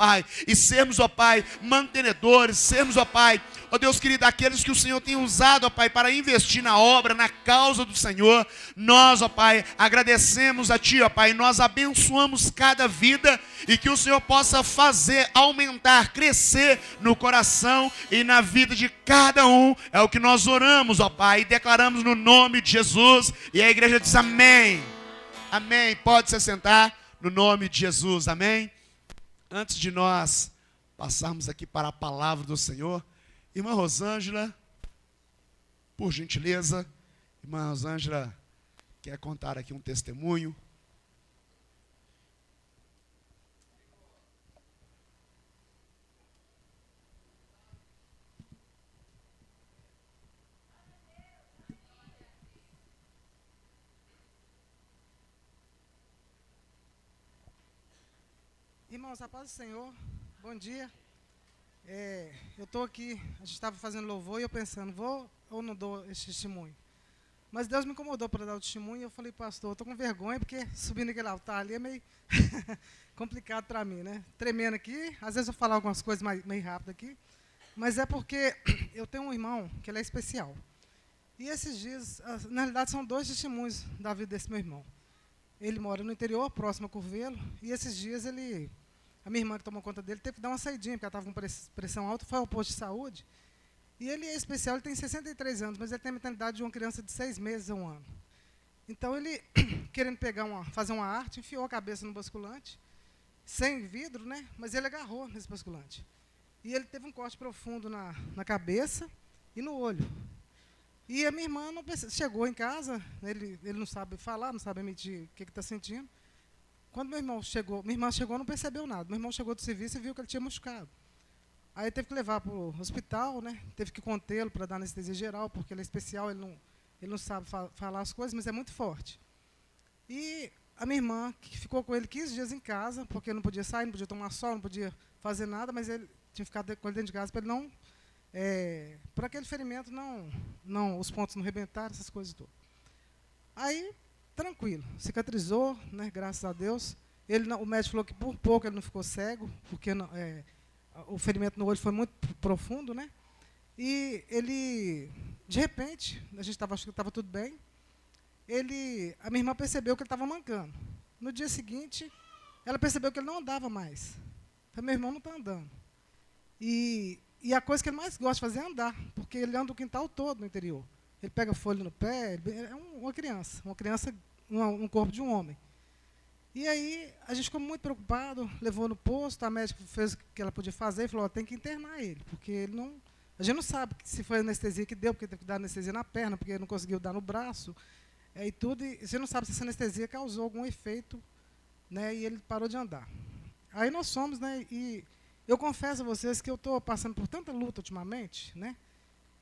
Pai, e sermos, ó Pai, mantenedores, sermos, ó Pai, ó Deus querido, aqueles que o Senhor tem usado, ó Pai, para investir na obra, na causa do Senhor. Nós, ó Pai, agradecemos a Ti, ó Pai, nós abençoamos cada vida e que o Senhor possa fazer, aumentar, crescer no coração e na vida de cada um. É o que nós oramos, ó Pai, e declaramos no nome de Jesus. E a igreja diz amém. Amém. Pode se sentar no nome de Jesus. Amém. Antes de nós passarmos aqui para a palavra do Senhor, irmã Rosângela, por gentileza, irmã Rosângela quer contar aqui um testemunho. Irmãos, a paz do Senhor, bom dia. Eu estou aqui, a gente estava fazendo louvor e eu pensando, vou ou não dou esse testemunho? Mas Deus me incomodou para dar o testemunho e eu falei, pastor, eu estou com vergonha porque subir naquele altar ali é meio complicado para mim, né? Tremendo aqui, às vezes eu falo algumas coisas meio rápido aqui, mas é porque eu tenho um irmão que ele é especial. E esses dias, na realidade são 2 testemunhos da vida desse meu irmão. Ele mora no interior, próximo a Curvelo, e esses dias a minha irmã que tomou conta dele teve que dar uma saidinha, porque ela estava com pressão alta, foi ao posto de saúde. E ele é especial, ele tem 63 anos, mas ele tem a mentalidade de uma criança de 6 meses a 1 ano. Então ele, querendo fazer uma arte, enfiou a cabeça no basculante, sem vidro, né? Mas ele agarrou nesse basculante. E ele teve um corte profundo na cabeça e no olho. E a minha irmã chegou em casa, ele não sabe falar, não sabe emitir o que está sentindo. Quando minha irmã chegou, não percebeu nada. Meu irmão chegou do serviço e viu que ele tinha machucado. Aí teve que levar para o hospital, né? Teve que contê-lo para dar anestesia geral, porque ele é especial, ele não sabe falar as coisas, mas é muito forte. E a minha irmã, que ficou com ele 15 dias em casa, porque não podia sair, não podia tomar sol, não podia fazer nada, mas ele tinha que ficar com ele dentro de casa para ele não... para aquele ferimento os pontos não rebentarem, essas coisas todas. Aí, tranquilo, cicatrizou, né, graças a Deus. O médico falou que por pouco ele não ficou cego, porque o ferimento no olho foi muito profundo, né? E ele, de repente, a gente achando que estava tudo bem, a minha irmã percebeu que ele estava mancando. No dia seguinte, ela percebeu que ele não andava mais. Então, meu irmão não está andando. E a coisa que ele mais gosta de fazer é andar, porque ele anda o quintal todo no interior. Ele pega folha no pé, é uma criança, um corpo de um homem. E aí a gente ficou muito preocupado, levou no posto, a médica fez o que ela podia fazer e falou, tem que internar ele, porque a gente não sabe se foi anestesia que deu, porque teve que dar anestesia na perna, porque ele não conseguiu dar no braço, e tudo, e a gente não sabe se essa anestesia causou algum efeito, né, e ele parou de andar. Aí nós fomos, né, e eu confesso a vocês que eu estou passando por tanta luta ultimamente, né?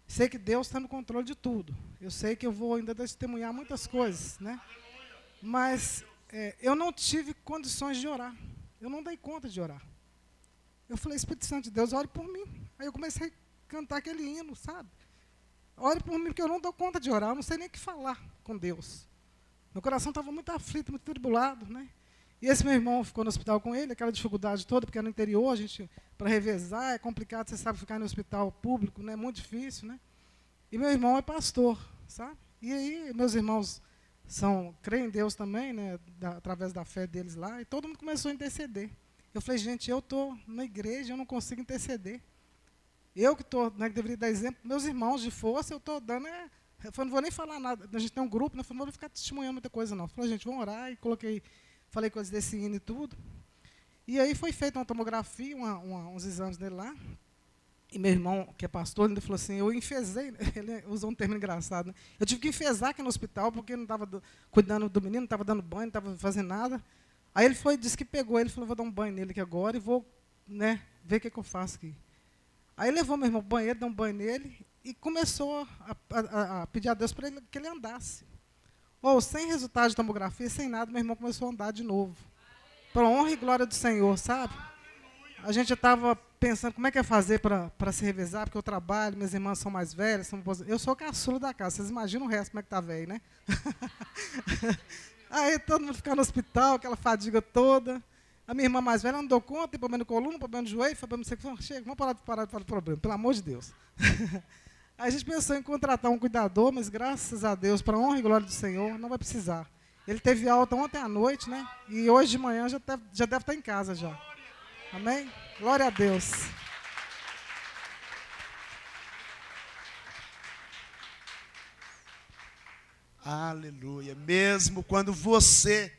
Sei que Deus está no controle de tudo. Eu sei que eu vou ainda testemunhar muitas coisas, né? Mas eu não tive condições de orar. Eu não dei conta de orar. Eu falei, Espírito Santo de Deus, ore por mim. Aí eu comecei a cantar aquele hino, sabe? Ore por mim, porque eu não dou conta de orar. Eu não sei nem o que falar com Deus. Meu coração estava muito aflito, muito tribulado, né? E esse meu irmão ficou no hospital com ele, aquela dificuldade toda, porque no interior, para revezar, é complicado, você sabe, ficar no hospital público, né? É muito difícil, né? E meu irmão é pastor, sabe? E aí, meus irmãos creem em Deus também, né? Através da fé deles lá, e todo mundo começou a interceder. Eu falei, gente, eu estou na igreja, eu não consigo interceder. Eu que estou, né, que deveria dar exemplo, meus irmãos de força, eu estou dando... eu não vou nem falar nada, a gente tem um grupo, né? Eu falei, não vou ficar testemunhando muita coisa, não. Eu falei, gente, vamos orar, e falei coisas desse hino e tudo. E aí foi feita uma tomografia, uns exames dele lá. E meu irmão, que é pastor, ainda falou assim, eu enfesei, ele usou um termo engraçado, né? Eu tive que enfesar aqui no hospital, porque não estava cuidando do menino, não estava dando banho, não estava fazendo nada. Aí ele disse que pegou ele, falou, vou dar um banho nele aqui agora e vou, né, ver o que eu faço aqui. Aí levou meu irmão para o banheiro, deu um banho nele e começou a pedir a Deus para que ele andasse. Sem resultado de tomografia, sem nada, meu irmão começou a andar de novo. Para a honra e glória do Senhor, sabe? A gente estava pensando como é que ia fazer para se revezar, porque eu trabalho, minhas irmãs são mais velhas, eu sou caçula da casa, vocês imaginam o resto como é que está velho, né? Aí todo mundo ficar no hospital, aquela fadiga toda. A minha irmã mais velha não deu conta, tem problema no coluna, problema no joelho, problema no secção. Chega, vamos parar de falar do problema, pelo amor de Deus. Aí a gente pensou em contratar um cuidador, mas graças a Deus, para a honra e glória do Senhor, não vai precisar. Ele teve alta ontem à noite, né? E hoje de manhã já deve estar em casa já. Amém? Glória a Deus. Aleluia. Mesmo quando você,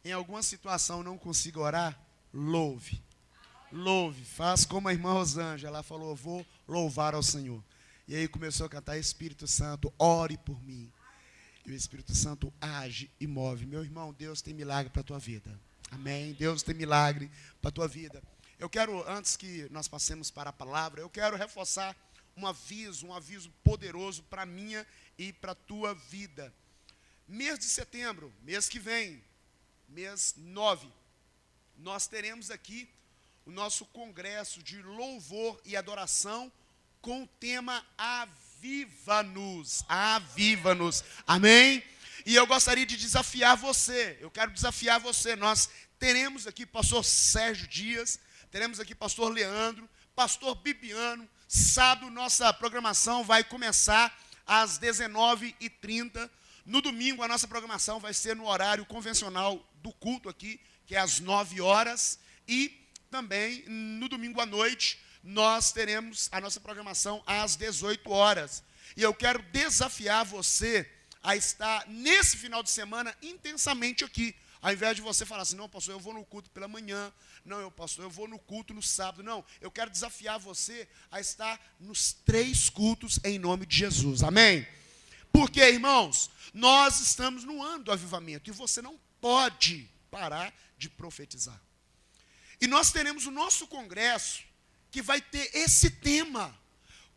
em alguma situação, não consiga orar, louve. Louve. Faz como a irmã Rosângela. Ela falou, eu vou louvar ao Senhor. E aí começou a cantar, Espírito Santo, ore por mim. E o Espírito Santo age e move. Meu irmão, Deus tem milagre para a tua vida. Amém? Deus tem milagre para a tua vida. Eu quero, antes que nós passemos para a palavra, eu quero reforçar um aviso poderoso para a minha e para a tua vida. Mês de setembro, mês que vem, mês 9, nós teremos aqui o nosso congresso de louvor e adoração com o tema Aviva-nos. Aviva-nos. Amém? E eu gostaria de desafiar você. Eu quero desafiar você. Nós teremos aqui pastor Sérgio Dias, teremos aqui pastor Leandro, pastor Bibiano. Sábado, nossa programação vai começar às 19h30. No domingo, a nossa programação vai ser no horário convencional do culto aqui, que é às 9 horas. E também, no domingo à noite, nós teremos a nossa programação às 18 horas. E eu quero desafiar você a estar nesse final de semana intensamente aqui. Ao invés de você falar assim, não, pastor, eu vou no culto pela manhã. Não, pastor, eu vou no culto no sábado. Não, eu quero desafiar você a estar nos 3 cultos em nome de Jesus. Amém? Porque, irmãos, nós estamos no ano do avivamento e você não pode parar de profetizar. E nós teremos o nosso congresso que vai ter esse tema.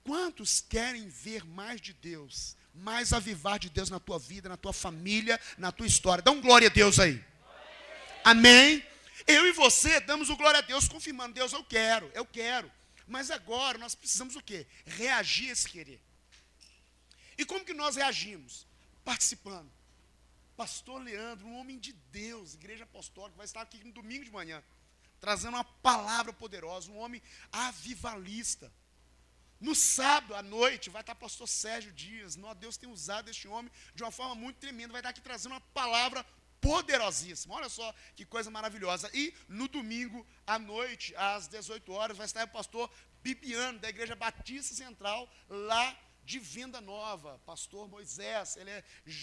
Quantos querem ver mais de Deus, mais avivar de Deus na tua vida, na tua família, na tua história? Dá um glória a Deus aí. Amém? Eu e você damos o glória a Deus confirmando, Deus, eu quero. Mas agora nós precisamos o quê? Reagir a esse querer. E como que nós reagimos? Participando. Pastor Leandro, um homem de Deus, igreja apostólica, vai estar aqui no domingo de manhã, trazendo uma palavra poderosa, um homem avivalista. No sábado à noite vai estar pastor Sérgio Dias. Deus tem usado este homem de uma forma muito tremenda, vai estar aqui trazendo uma palavra poderosíssima. Olha só que coisa maravilhosa. E no domingo à noite, às 18 horas, vai estar o pastor Bibiano, da Igreja Batista Central, lá de Venda Nova, pastor Moisés, ele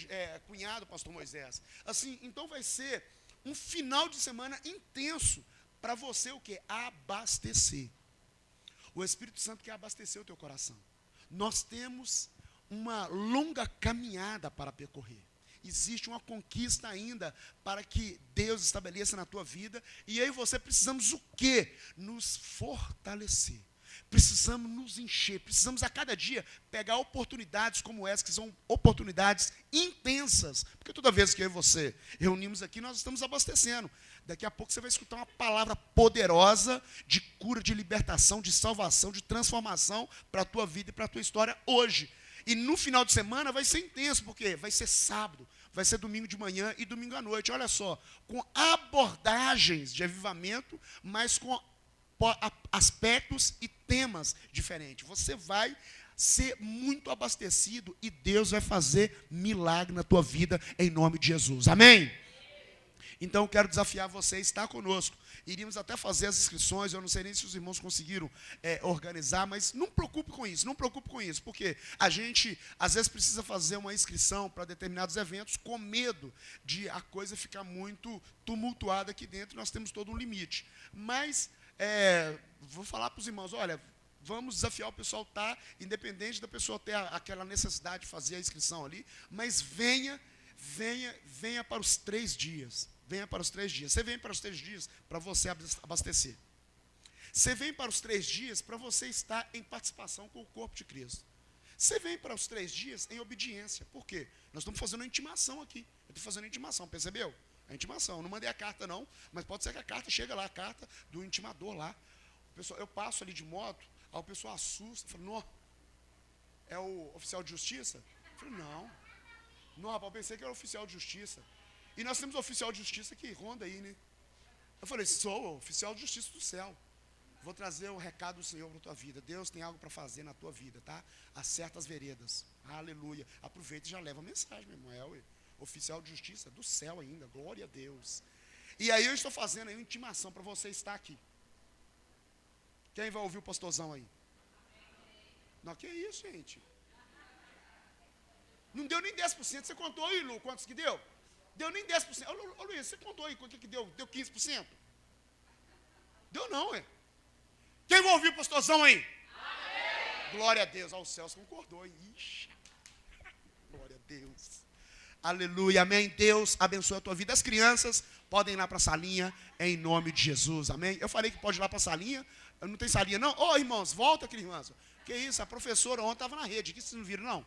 é cunhado do pastor Moisés. Assim, então vai ser um final de semana intenso para você o quê? Abastecer. O Espírito Santo quer abastecer o teu coração. Nós temos uma longa caminhada para percorrer. Existe uma conquista ainda para que Deus estabeleça na tua vida. E aí você precisamos o quê? Nos fortalecer. Precisamos nos encher, precisamos a cada dia pegar oportunidades como essa, que são oportunidades intensas. Porque toda vez que eu e você reunimos aqui, nós estamos abastecendo. Daqui a pouco você vai escutar uma palavra poderosa de cura, de libertação, de salvação, de transformação para a tua vida e para a tua história hoje. E no final de semana vai ser intenso, porque vai ser sábado, vai ser domingo de manhã e domingo à noite. Olha só, com abordagens de avivamento, mas com aspectos e temas diferentes. Você vai ser muito abastecido e Deus vai fazer milagre na tua vida em nome de Jesus. Amém? Então eu quero desafiar você a estar conosco. Iríamos até fazer as inscrições, eu não sei nem se os irmãos conseguiram organizar, mas não preocupe com isso, porque a gente às vezes precisa fazer uma inscrição para determinados eventos com medo de a coisa ficar muito tumultuada aqui dentro, nós temos todo um limite. Mas vou falar para os irmãos, olha, vamos desafiar o pessoal, independente da pessoa ter aquela necessidade de fazer a inscrição ali, mas venha para os 3 dias. Venha para os 3 dias. Você vem para os 3 dias para você abastecer. Você vem para os 3 dias para você estar em participação com o corpo de Cristo. Você vem para os 3 dias em obediência. Por quê? Nós estamos fazendo uma intimação aqui. Eu estou fazendo a intimação, percebeu? A intimação. Eu não mandei a carta não, mas pode ser que a carta chegue lá, a carta do intimador lá. O pessoal, eu passo ali de moto, aí o pessoal assusta, fala, não, é o oficial de justiça? Eu falei, não, rapaz, eu pensei que era o oficial de justiça. E nós temos o oficial de justiça que ronda aí, né? Eu falei, sou oficial de justiça do céu. Vou trazer o recado do Senhor para a tua vida. Deus tem algo para fazer na tua vida, tá? Acerta as veredas. Aleluia. Aproveita e já leva a mensagem, meu irmão. Oficial de justiça do céu ainda. Glória a Deus. E aí eu estou fazendo aí uma intimação para você estar aqui. Quem vai ouvir o pastorzão aí? Não, que isso, gente? Não deu nem 10%. Você contou aí, Lu, quantos que deu? Deu nem 10%. Ô, Luiz, você contou aí quanto que deu? Deu 15%? Deu não, ué. Quem vai ouvir o pastorzão aí? Amém. Glória a Deus. Aos céus concordou. Ixi. Glória a Deus. Aleluia. Amém. Deus abençoe a tua vida. As crianças podem ir lá para a salinha em nome de Jesus. Amém. Eu falei que pode ir lá para a salinha. Não tem salinha não? Ô, irmãos, volta aqui, irmãs. Que isso? A professora ontem estava na rede. Aqui vocês não viram, não?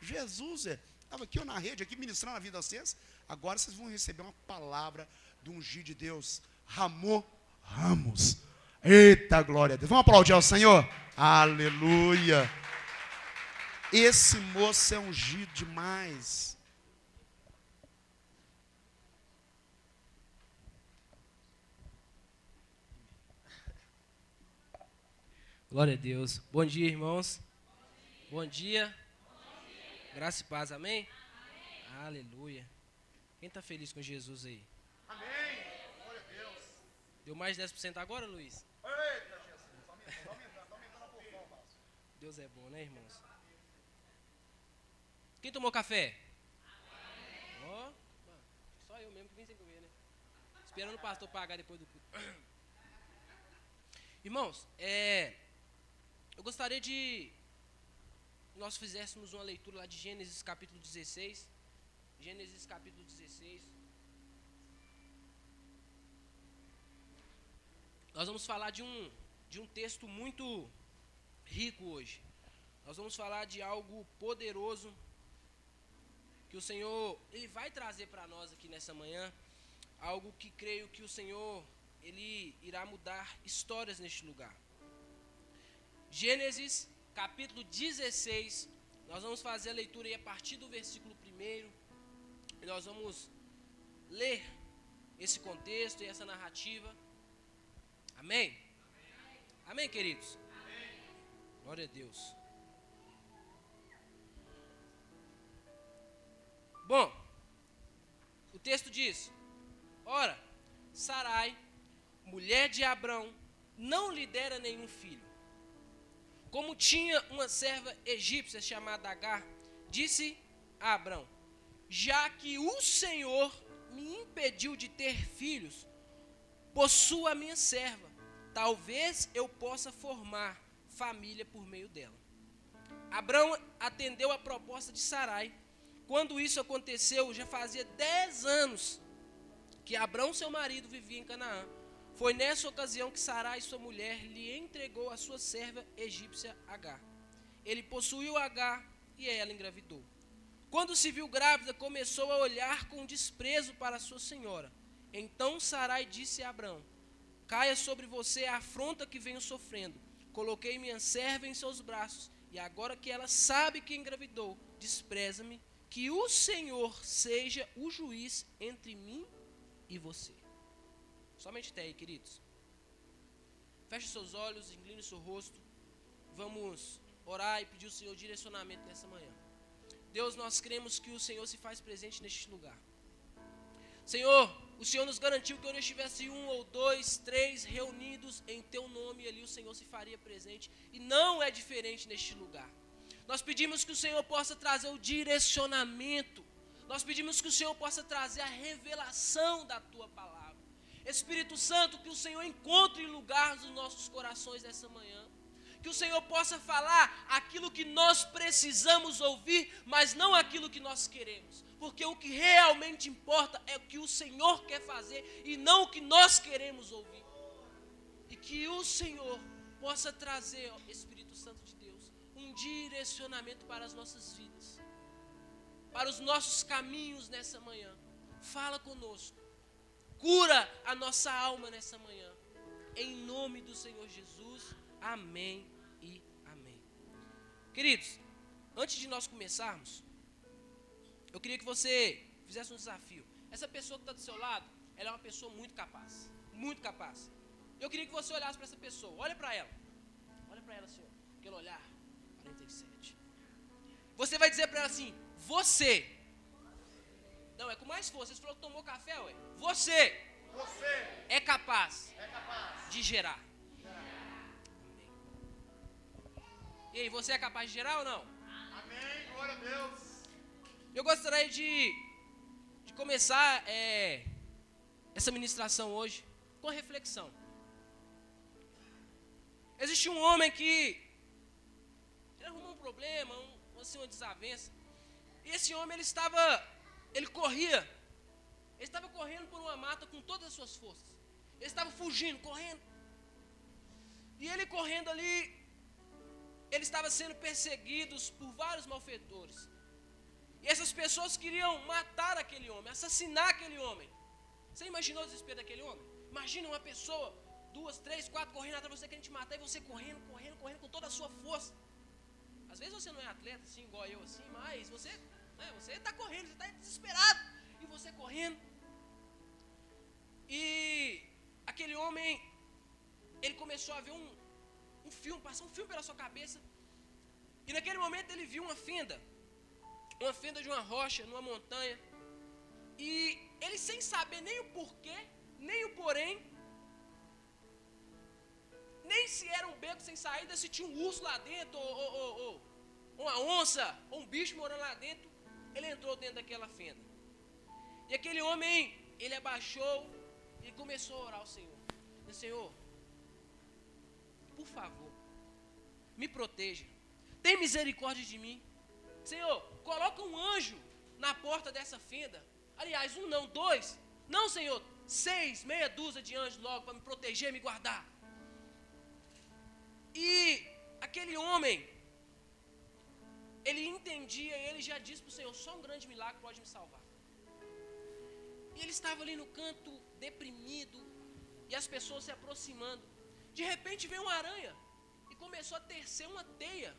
Jesus, estava aqui na rede, aqui ministrando a vida de vocês. Agora vocês vão receber uma palavra do ungir de Deus. Ramon Ramos. Eita, glória a Deus. Vamos aplaudir ao Senhor? Aleluia. Esse moço é ungido demais. Glória a Deus. Bom dia, irmãos. Bom dia. Graça e paz, amém? Amém. Aleluia. Quem está feliz com Jesus aí? Amém. Glória a Deus. Deu mais de 10% agora, Luiz? Eita, Jesus. Está aumentando a porção. Deus é bom, né, irmãos? Quem tomou café? Ó, só eu mesmo que vim sem comer, né? Esperando o pastor pagar depois do culto. Irmãos, eu gostaria de nós fizéssemos uma leitura lá de Gênesis capítulo 16. Gênesis capítulo 16. Nós vamos falar de um texto muito rico hoje. Nós vamos falar de algo poderoso que o Senhor ele vai trazer para nós aqui nessa manhã. Algo que creio que o Senhor ele irá mudar histórias neste lugar. Gênesis capítulo 16, nós vamos fazer a leitura aí a partir do versículo 1, e nós vamos ler esse contexto e essa narrativa. Amém? Amém, queridos? Amém. Glória a Deus. Bom, o texto diz: ora, Sarai, mulher de Abrão, não lhe dera nenhum filho. Como tinha uma serva egípcia chamada Agar, disse a Abrão: já que o Senhor me impediu de ter filhos, possua a minha serva, talvez eu possa formar família por meio dela. Abrão atendeu a proposta de Sarai. Quando isso aconteceu, já fazia 10 anos que Abrão, seu marido, vivia em Canaã. Foi nessa ocasião que Sarai, sua mulher, lhe entregou a sua serva egípcia Agar. Ele possuiu Agar e ela engravidou. Quando se viu grávida, começou a olhar com desprezo para sua senhora. Então Sarai disse a Abrão: caia sobre você a afronta que venho sofrendo. Coloquei minha serva em seus braços, e agora que ela sabe que engravidou, despreza-me. Que o Senhor seja o juiz entre mim e você. Somente até aí, queridos. Feche seus olhos, incline o seu rosto. Vamos orar e pedir ao Senhor direcionamento nessa manhã. Deus, nós cremos que o Senhor se faz presente neste lugar. Senhor, o Senhor nos garantiu que onde estivesse 1 ou 2, 3 reunidos em Teu nome, ali o Senhor se faria presente. E não é diferente neste lugar. Nós pedimos que o Senhor possa trazer o direcionamento. Nós pedimos que o Senhor possa trazer a revelação da Tua palavra. Espírito Santo, que o Senhor encontre lugar nos nossos corações nessa manhã. Que o Senhor possa falar aquilo que nós precisamos ouvir, mas não aquilo que nós queremos. Porque o que realmente importa é o que o Senhor quer fazer e não o que nós queremos ouvir. E que o Senhor possa trazer, Espírito Santo de Deus, um direcionamento para as nossas vidas, para os nossos caminhos nessa manhã. Fala conosco. Cura a nossa alma nessa manhã. Em nome do Senhor Jesus. Amém e amém. Queridos, antes de nós começarmos, eu queria que você fizesse um desafio. Essa pessoa que está do seu lado, ela é uma pessoa muito capaz. muito capaz. Eu queria que você olhasse para essa pessoa. Olha para ela. Olha para ela assim, ó. Aquele olhar. 47. Você vai dizer para ela assim: você. Não, é com mais força. Você falou que tomou café, ué. Você é capaz de gerar. Amém. E aí, você é capaz de gerar ou não? Amém, glória a Deus. Eu gostaria de começar essa ministração hoje com a reflexão. Existia um homem que ele arrumou um problema, uma desavença. E esse homem, ele estava correndo por uma mata com todas as suas forças. Ele estava fugindo, correndo. E ele correndo ali, ele estava sendo perseguido por vários malfeitores. E essas pessoas queriam matar aquele homem, assassinar aquele homem. Você imaginou o desespero daquele homem? Imagina uma pessoa, 2, 3, 4 correndo atrás de você querendo te matar e você correndo com toda a sua força. Às vezes você não é atleta assim, igual eu assim, mas você está correndo, você está desesperado. E você correndo. E aquele homem, ele começou a ver um filme, passar um filme pela sua cabeça. E naquele momento ele viu uma fenda de uma rocha, numa montanha. E ele, sem saber nem o porquê, nem o porém, nem se era um beco sem saída, se tinha um urso lá dentro, ou uma onça, ou um bicho morando lá dentro, ele entrou dentro daquela fenda. E aquele homem, ele abaixou e começou a orar ao Senhor. Disse: Senhor, por favor, me proteja, tem misericórdia de mim. Senhor, coloca um anjo na porta dessa fenda. Aliás, 1 não, 2. Não, Senhor, 6, meia dúzia de anjos logo para me proteger, me guardar. E aquele homem, ele entendia e ele já disse para o Senhor: só um grande milagre pode me salvar. E ele estava ali no canto, deprimido, e as pessoas se aproximando. De repente veio uma aranha e começou a tecer uma teia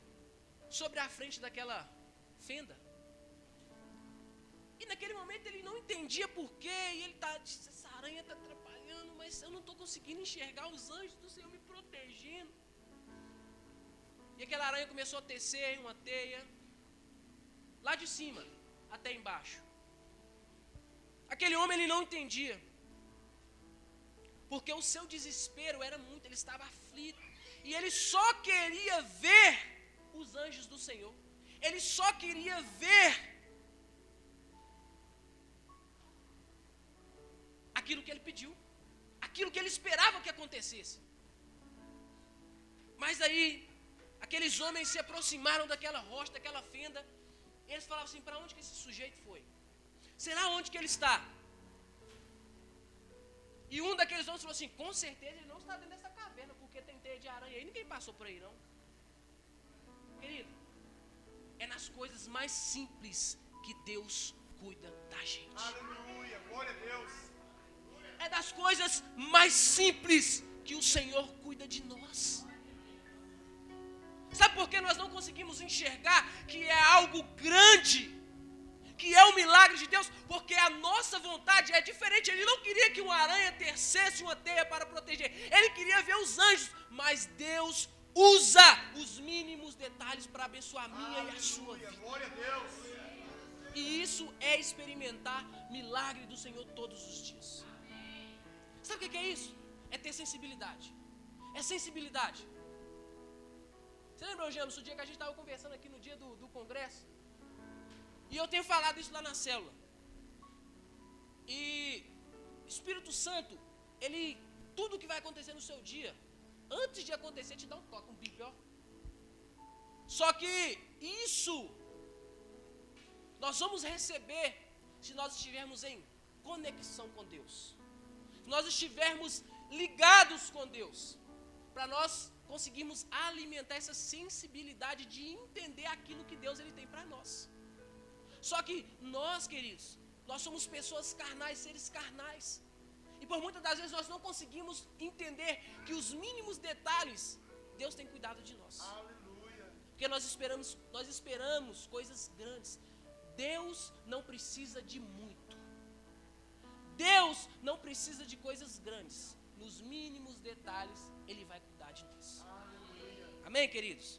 sobre a frente daquela fenda. E naquele momento ele não entendia porquê, e ele disse: essa aranha está atrapalhando, mas eu não estou conseguindo enxergar os anjos do Senhor me protegendo. E aquela aranha começou a tecer uma teia, lá de cima até embaixo. Aquele homem, ele não entendia, porque o seu desespero era muito, ele estava aflito, e ele só queria ver os anjos do Senhor. Ele só queria ver aquilo que ele pediu, aquilo que ele esperava que acontecesse. Mas aí, aqueles homens se aproximaram daquela rocha, daquela fenda, e eles falavam assim: para onde que esse sujeito foi? Será onde que ele está? E um daqueles homens falou assim: com certeza ele não está dentro dessa caverna, porque tem teia de aranha aí, ninguém passou por aí não. Querido, é nas coisas mais simples que Deus cuida da gente. Aleluia, glória a Deus. É das coisas mais simples que o Senhor cuida de nós. Sabe por que nós não conseguimos enxergar que é algo grande, que é um milagre de Deus? Porque a nossa vontade é diferente. Ele não queria que uma aranha tecesse uma teia para proteger. Ele queria ver os anjos. Mas Deus usa os mínimos detalhes para abençoar a minha e a sua vida. Glória a Deus. E isso é experimentar milagre do Senhor todos os dias. Sabe o que é isso? É ter sensibilidade. É sensibilidade. Você lembra, James, o dia que a gente estava conversando aqui no dia do congresso? E eu tenho falado isso lá na célula. E o Espírito Santo, tudo que vai acontecer no seu dia, antes de acontecer, te dá um toque, um bip, ó. Só que isso nós vamos receber se nós estivermos em conexão com Deus. Se nós estivermos ligados com Deus, para nós conseguirmos alimentar essa sensibilidade de entender aquilo que Deus ele tem para nós. Só que nós, queridos, nós somos pessoas carnais, seres carnais. E por muitas das vezes nós não conseguimos entender que os mínimos detalhes, Deus tem cuidado de nós. Aleluia. Porque nós esperamos coisas grandes. Deus não precisa de muito. Deus não precisa de coisas grandes. nos mínimos detalhes, Ele vai cuidar de nós. Amém, queridos?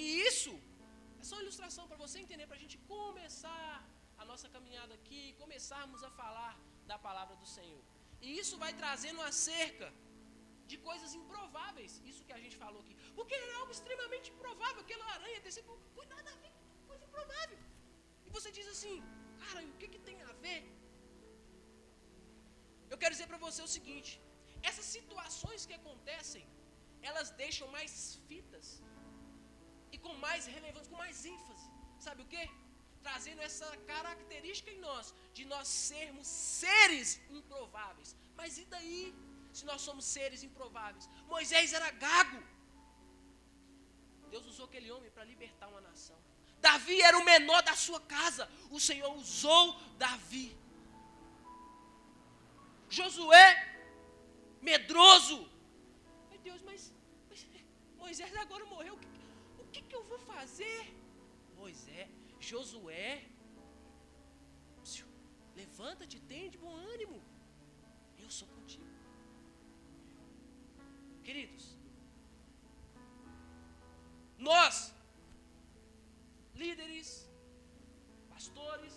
E isso é só uma ilustração para você entender, para a gente começar a nossa caminhada aqui, começarmos a falar da palavra do Senhor. E isso vai trazendo acerca de coisas improváveis, isso que a gente falou aqui. Porque é algo extremamente improvável, aquela aranha ter sido cuidado a ver, coisa improvável. E você diz assim, cara, o que tem a ver? Eu quero dizer para você o seguinte, essas situações que acontecem, elas deixam mais fitas e com mais relevância, com mais ênfase. Sabe o quê? Trazendo essa característica em nós, de nós sermos seres improváveis. Mas e daí, se nós somos seres improváveis? Moisés era gago. Deus usou aquele homem para libertar uma nação. Davi era o menor da sua casa. O Senhor usou Davi. Josué, medroso. Meu Deus, mas Moisés agora morreu. O que eu vou fazer? Moisés, Josué, levanta-te, tem de bom ânimo. Eu sou contigo. Queridos, nós, líderes, pastores,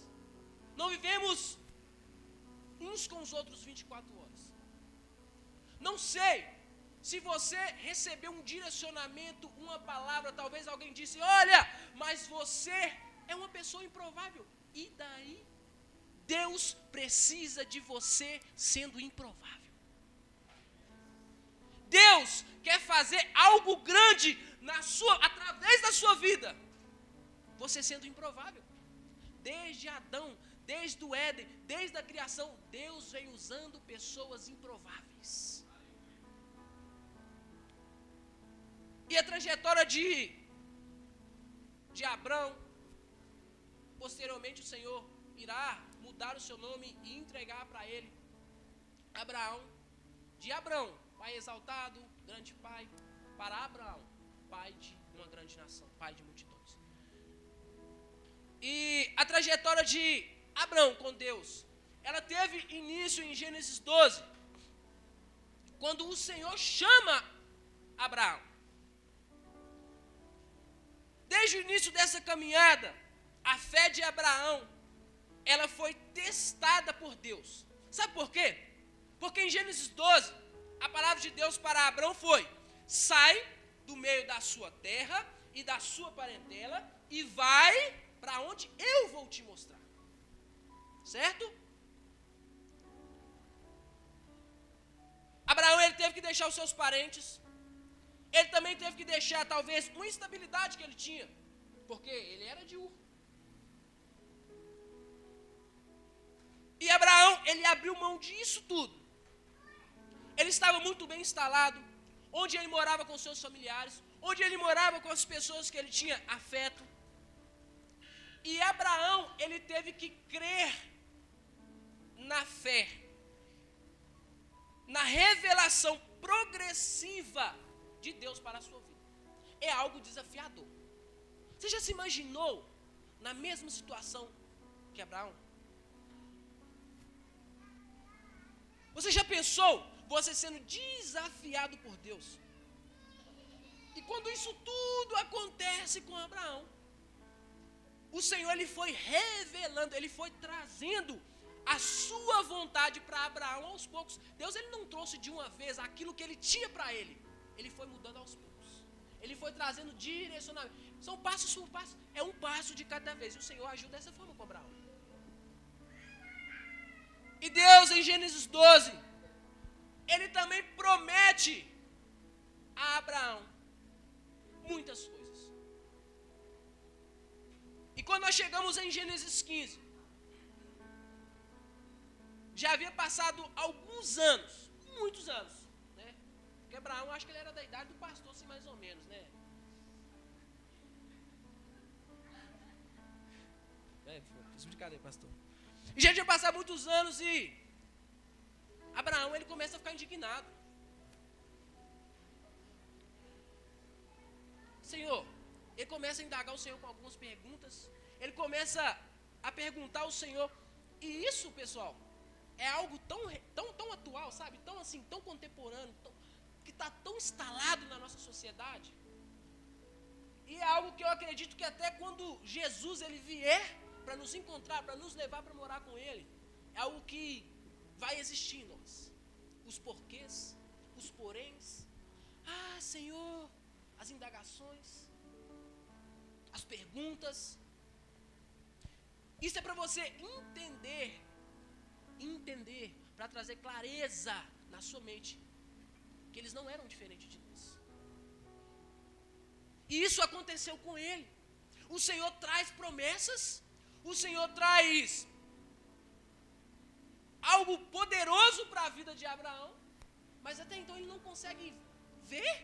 não vivemos uns com os outros 24 horas. Não sei se você recebeu um direcionamento, uma palavra, talvez alguém disse, olha, mas você é uma pessoa improvável. E daí? Deus precisa de você sendo improvável. Deus quer fazer algo grande através da sua vida, você sendo improvável. Desde Adão, desde o Éden, desde a criação, Deus vem usando pessoas improváveis. E a trajetória de Abrão, posteriormente o Senhor irá mudar o seu nome e entregar para ele Abraão, de Abrão, pai exaltado, grande pai, para Abraão, pai de uma grande nação, pai de multidões. E a trajetória de Abrão com Deus, ela teve início em Gênesis 12, quando o Senhor chama Abraão. Desde o início dessa caminhada, a fé de Abraão, ela foi testada por Deus. Sabe por quê? Porque em Gênesis 12, a palavra de Deus para Abraão foi, sai do meio da sua terra e da sua parentela e vai para onde eu vou te mostrar. Certo? Abraão, ele teve que deixar os seus parentes. Ele também teve que deixar, talvez, uma instabilidade que ele tinha. Porque ele era de Ur. E Abraão, ele abriu mão disso tudo. Ele estava muito bem instalado, onde ele morava com seus familiares, onde ele morava com as pessoas que ele tinha afeto. E Abraão, ele teve que crer na fé, na revelação progressiva de Deus para a sua vida. É algo desafiador. Você já se imaginou na mesma situação que Abraão? Você já pensou você sendo desafiado por Deus? E quando isso tudo acontece com Abraão, o Senhor, ele foi revelando, ele foi trazendo a sua vontade para Abraão aos poucos. Deus, ele não trouxe de uma vez aquilo que ele tinha para ele. Ele foi mudando aos poucos. Ele foi trazendo direcionamento. São passos por passo. É um passo de cada vez. E o Senhor agiu dessa forma com Abraão. E Deus, em Gênesis 12, ele também promete a Abraão muitas coisas. E quando nós chegamos em Gênesis 15, já havia passado alguns anos, muitos anos, né? Porque Abraão, acho que ele era da idade do pastor, assim, mais ou menos, né? Fiz brincadeira, pastor. E já tinha passado muitos anos e Abraão, ele começa a ficar indignado. Senhor, ele começa a indagar o Senhor com algumas perguntas. Ele começa a perguntar ao Senhor. E isso, pessoal, é algo tão atual, sabe? Tão assim, tão contemporâneo, que está tão instalado na nossa sociedade. E é algo que eu acredito que até quando Jesus ele vier para nos encontrar, para nos levar para morar com Ele, é algo que vai existir em nós. Os porquês, os poréns, Senhor, as indagações, as perguntas. Isso é para você entender, para trazer clareza na sua mente, que eles não eram diferentes de nós. E isso aconteceu com ele. O Senhor traz promessas, o Senhor traz algo poderoso para a vida de Abraão, mas até então ele não consegue ver,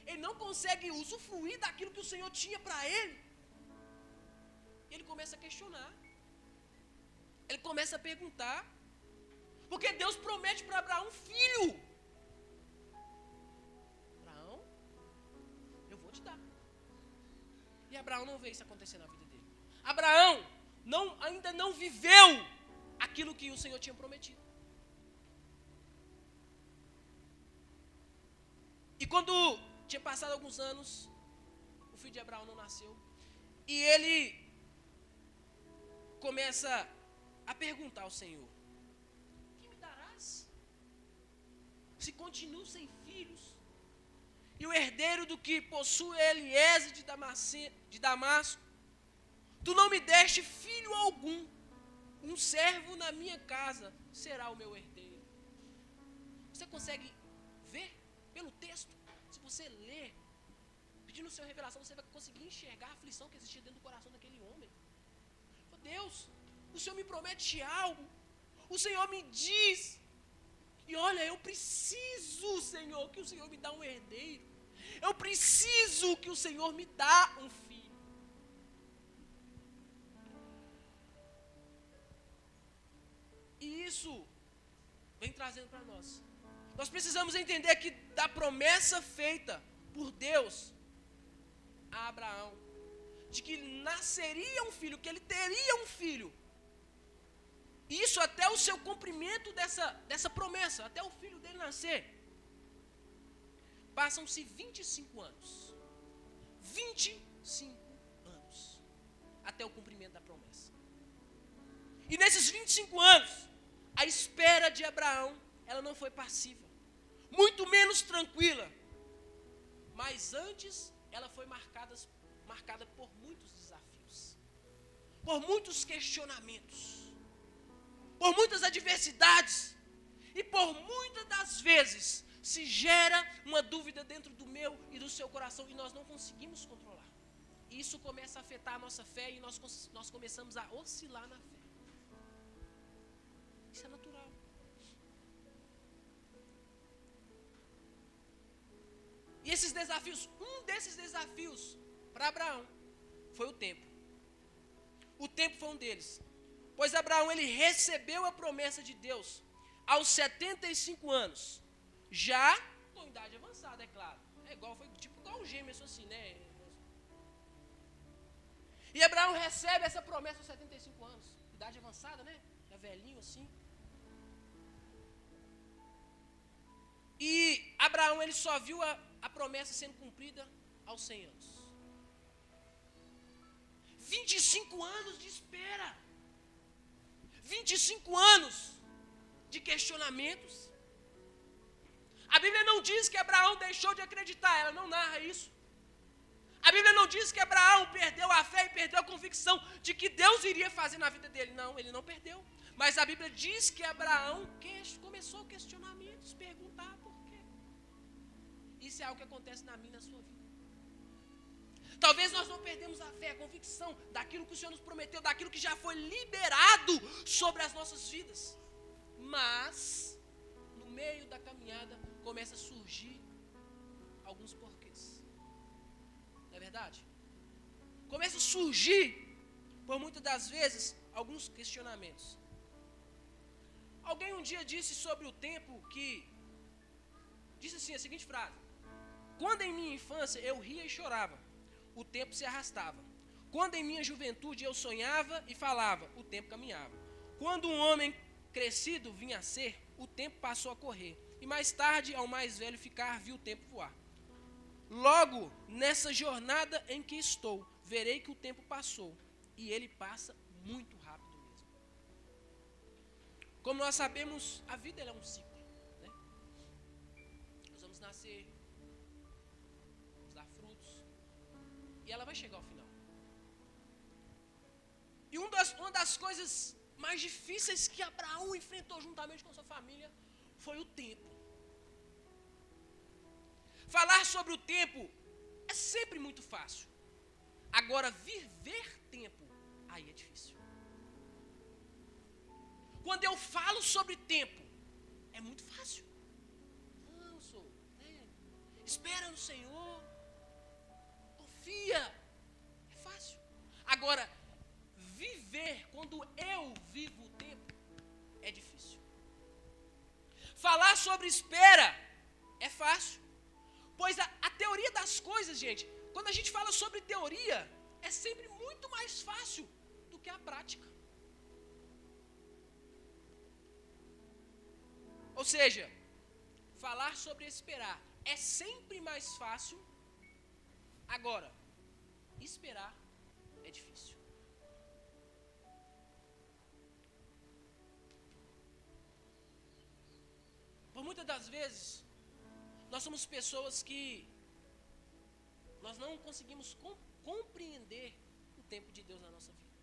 ele não consegue usufruir daquilo que o Senhor tinha para ele. Ele começa a questionar, ele começa a perguntar, porque Deus promete para Abraão um filho. Abraão, eu vou te dar. E Abraão não vê isso acontecer na vida dele. Abraão ainda não viveu aquilo que o Senhor tinha prometido. E quando tinha passado alguns anos, o filho de Abraão não nasceu. E ele começa a perguntar ao Senhor: que me darás? Se continuo sem filhos, e o herdeiro do que possui é Eliezer de Damasco, tu não me deste filho algum, um servo na minha casa será o meu herdeiro. Você consegue ver pelo texto? Se você ler, pedindo o Senhor revelação, você vai conseguir enxergar a aflição que existia dentro do coração daquele homem. Oh, Deus, o Senhor me promete algo, o Senhor me diz, e olha, eu preciso, Senhor, que o Senhor me dá um herdeiro. Eu preciso que o Senhor me dá um filho. E isso vem trazendo para nós. Nós precisamos entender que da promessa feita por Deus a Abraão, de que nasceria um filho, que ele teria um filho. Isso até o seu cumprimento dessa promessa, até o filho dele nascer. Passam-se 25 anos. 25 anos. Até o cumprimento da promessa. E nesses 25 anos, a espera de Abraão, ela não foi passiva. Muito menos tranquila. Mas antes, ela foi marcada por muitos desafios. Por muitos questionamentos. Por muitas adversidades. E por muitas das vezes se gera uma dúvida dentro do meu e do seu coração e nós não conseguimos controlar. E isso começa a afetar a nossa fé e nós começamos a oscilar na fé. Isso é natural. E esses desafios, um desses desafios para Abraão foi o tempo. O tempo foi um deles. Pois Abraão, ele recebeu a promessa de Deus aos 75 anos. Já com idade avançada, é claro. Foi igual um gêmeo, assim, né? E Abraão recebe essa promessa aos 75 anos. Idade avançada, né? Já velhinho assim. E Abraão, ele só viu a promessa sendo cumprida aos 100 anos. 25 anos de espera. 25 anos de questionamentos. A Bíblia não diz que Abraão deixou de acreditar, ela não narra isso. A Bíblia não diz que Abraão perdeu a fé e perdeu a convicção de que Deus iria fazer na vida dele. Não, ele não perdeu. Mas a Bíblia diz que Abraão começou questionamentos, perguntar por quê. Isso é algo que acontece na minha e na sua vida. Talvez nós não perdemos a fé, a convicção daquilo que o Senhor nos prometeu, daquilo que já foi liberado sobre as nossas vidas. Mas, no meio da caminhada, começa a surgir alguns porquês. Não é verdade? Começa a surgir, por muitas das vezes, alguns questionamentos. Alguém um dia disse sobre o tempo que... Disse assim a seguinte frase: quando em minha infância eu ria e chorava, o tempo se arrastava. Quando em minha juventude eu sonhava e falava, o tempo caminhava. Quando um homem crescido vinha a ser, o tempo passou a correr. E mais tarde, ao mais velho ficar, viu o tempo voar. Logo, nessa jornada em que estou, verei que o tempo passou. E ele passa muito rápido mesmo. Como nós sabemos, a vida ela é um ciclo. Né? Nós vamos nascer, vamos dar frutos, e ela vai chegar ao final. E uma das coisas mais difíceis que Abraão enfrentou juntamente com sua família foi o tempo. Falar sobre o tempo é sempre muito fácil. Agora, viver tempo, aí é difícil. Quando eu falo sobre tempo, é muito fácil. Não, espera no Senhor, confia, é fácil. Agora, viver quando eu vivo o tempo, é difícil. Falar sobre espera é fácil. Pois a teoria das coisas, gente, quando a gente fala sobre teoria, é sempre muito mais fácil do que a prática. Ou seja, falar sobre esperar é sempre mais fácil. Agora, esperar é difícil. Por muitas das vezes, nós somos pessoas que nós não conseguimos compreender o tempo de Deus na nossa vida.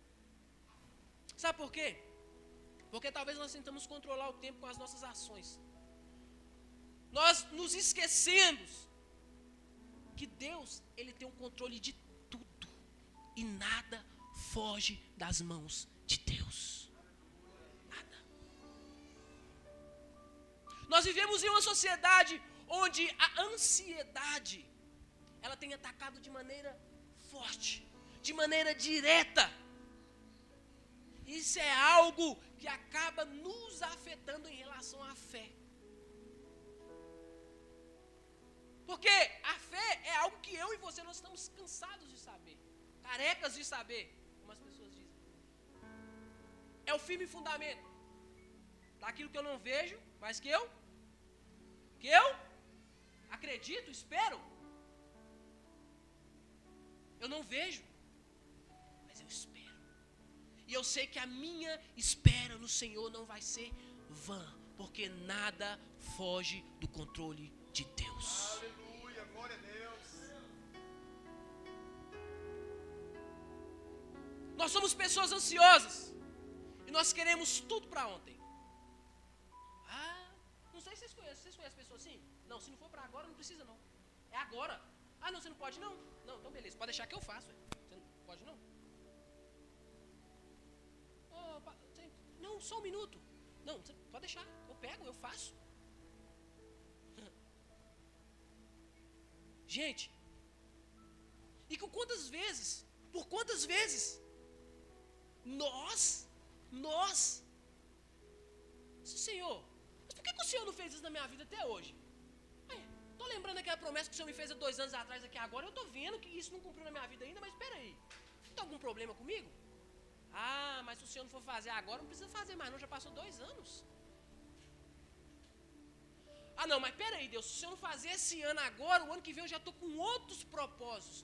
Sabe por quê? Porque talvez nós tentamos controlar o tempo com as nossas ações. Nós nos esquecemos que Deus, Ele tem um controle de tudo. E nada foge das mãos de Deus. Nada. Nós vivemos em uma sociedade onde a ansiedade, ela tem atacado de maneira forte, de maneira direta. Isso é algo que acaba nos afetando em relação à fé. Porque a fé é algo que eu e você nós estamos cansados de saber, carecas de saber, como as pessoas dizem. É o firme fundamento daquilo que eu não vejo, mas que eu acredito, espero. Eu não vejo, mas eu espero. E eu sei que a minha espera no Senhor não vai ser vã, porque nada foge do controle de Deus. Aleluia, glória a Deus. Nós somos pessoas ansiosas e nós queremos tudo para ontem. Não sei se vocês conhecem pessoas assim? Não, se não for para agora, não precisa não. É agora. Não, você não pode não? Não, então beleza, pode deixar que eu faço. Você não pode não? Não, só um minuto. Não, você pode deixar, eu pego, eu faço. Gente, e por quantas vezes, nós, Senhor, mas por que o Senhor não fez isso na minha vida até hoje? Estou lembrando aquela promessa que o Senhor me fez há 2 anos atrás aqui agora, eu estou vendo que isso não cumpriu na minha vida ainda, mas espera aí, tem algum problema comigo? Mas se o Senhor não for fazer agora, não precisa fazer mais não, já passou 2 anos. Não, mas espera aí, Deus, se o Senhor não fazer esse ano agora, o ano que vem eu já estou com outros propósitos.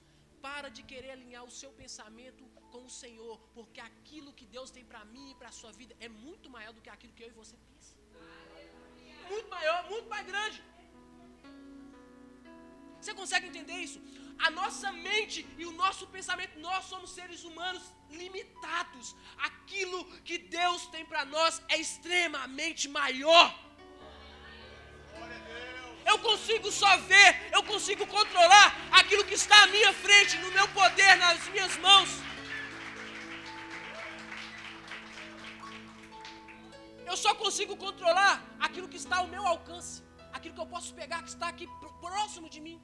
Para de querer alinhar o seu pensamento com o Senhor, porque aquilo que Deus tem para mim e para a sua vida é muito maior do que aquilo que eu e você pensa. Muito maior, muito mais grande. Você consegue entender isso? A nossa mente e o nosso pensamento, nós somos seres humanos limitados. Aquilo que Deus tem para nós é extremamente maior. Eu consigo só ver, eu consigo controlar aquilo que está à minha frente, no meu poder, nas minhas mãos. Eu só consigo controlar aquilo que está ao meu alcance, aquilo que eu posso pegar, que está aqui próximo de mim.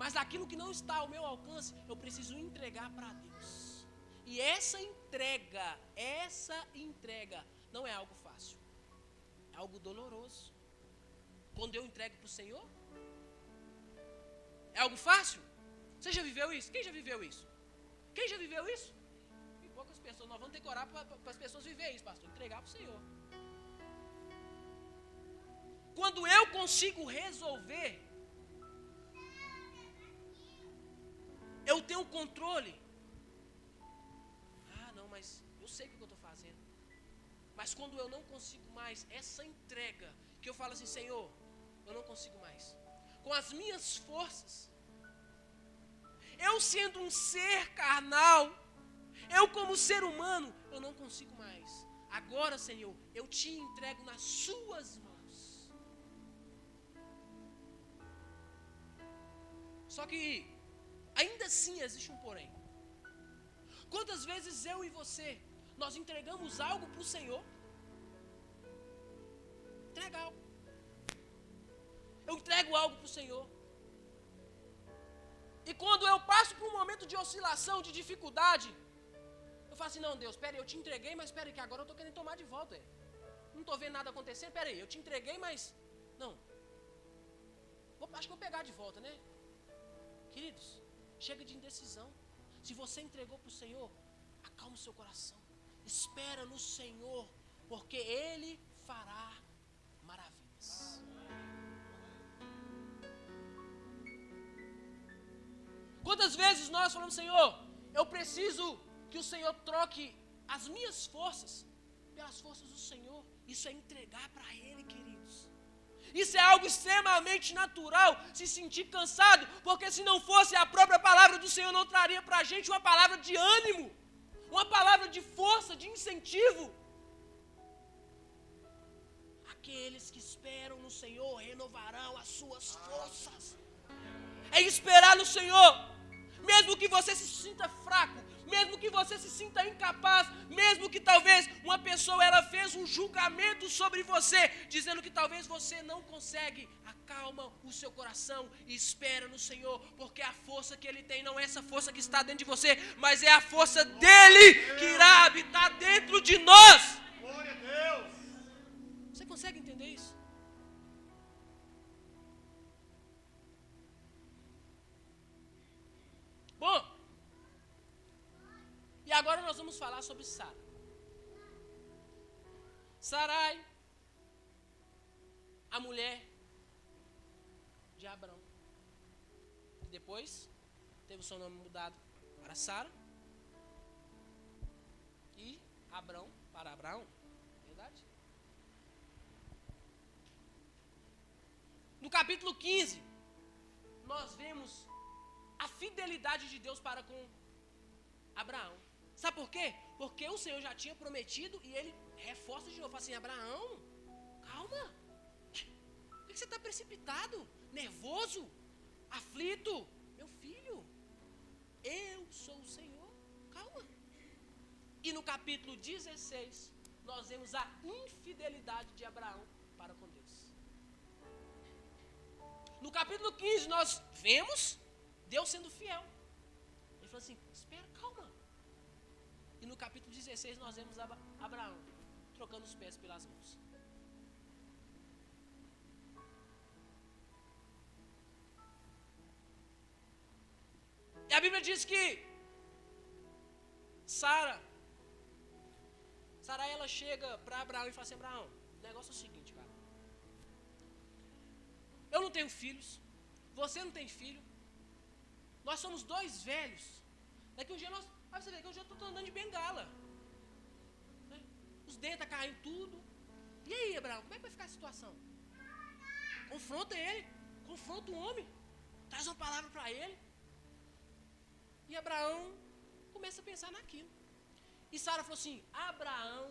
Mas aquilo que não está ao meu alcance, eu preciso entregar para Deus. E essa entrega não é algo fácil. É algo doloroso. Quando eu entrego para o Senhor, é algo fácil? Você já viveu isso? Quem já viveu isso? Quem já viveu isso? E poucas pessoas. Nós vamos ter que orar para as pessoas viverem isso, pastor. Entregar para o Senhor. Quando eu consigo resolver, eu tenho controle. Ah, não, mas eu sei o que eu estou fazendo. Mas quando eu não consigo mais, essa entrega, que eu falo assim, Senhor, eu não consigo mais. Com as minhas forças, eu sendo um ser carnal, eu como ser humano, eu não consigo mais. Agora, Senhor, eu te entrego nas suas mãos. Só que, ainda assim existe um porém. Quantas vezes eu e você, nós entregamos algo para o Senhor? Entrega algo. Eu entrego algo para o Senhor. E quando eu passo por um momento de oscilação, de dificuldade, eu falo assim, não, Deus, peraí, eu te entreguei, mas peraí, que agora eu estou querendo tomar de volta. Não estou vendo nada acontecer, peraí, eu te entreguei, mas... Não. Acho que vou pegar de volta, né? Queridos, chega de indecisão. Se você entregou para o Senhor, acalma o seu coração. Espera no Senhor, porque Ele fará maravilhas. Quantas vezes nós falamos, Senhor, eu preciso que o Senhor troque as minhas forças pelas forças do Senhor. Isso é entregar para Ele, queridos. Isso é algo extremamente natural, se sentir cansado, porque se não fosse a própria palavra do Senhor, não traria para a gente uma palavra de ânimo, uma palavra de força, de incentivo. Aqueles que esperam no Senhor renovarão as suas forças. É esperar no Senhor, mesmo que você se sinta fraco, mesmo que você se sinta incapaz, mesmo que talvez uma pessoa ela fez um julgamento sobre você, dizendo que talvez você não consegue, acalma o seu coração e espera no Senhor, porque a força que Ele tem não é essa força que está dentro de você, mas é a força dEle que irá habitar dentro de nós. Glória a Deus. Você consegue entender isso? Bom, e agora nós vamos falar sobre Sara. Sarai, a mulher de Abrão. Depois teve o seu nome mudado para Sara e Abrão para Abraão. Verdade? No capítulo 15, nós vemos a fidelidade de Deus para com Abraão. Sabe por quê? Porque o Senhor já tinha prometido e ele reforça de novo. Fala assim, Abraão, calma. Por que você está precipitado? Nervoso? Aflito? Meu filho, eu sou o Senhor. Calma. E no capítulo 16, nós vemos a infidelidade de Abraão para com Deus. No capítulo 15, nós vemos Deus sendo fiel. Ele falou assim, espera, calma. E no capítulo 16 nós vemos Abraão trocando os pés pelas mãos. E a Bíblia diz que Sarai ela chega para Abraão e fala assim, Abraão, o negócio é o seguinte, cara. Eu não tenho filhos, você não tem filho. Nós somos dois velhos. Daqui um dia nós... Aí você vê que eu já estou andando de bengala. Né? Os dentes estão caindo tudo. E aí, Abraão, como é que vai ficar a situação? Confronta ele. Confronta o homem. Traz uma palavra para ele. E Abraão começa a pensar naquilo. E Sara falou assim, Abraão,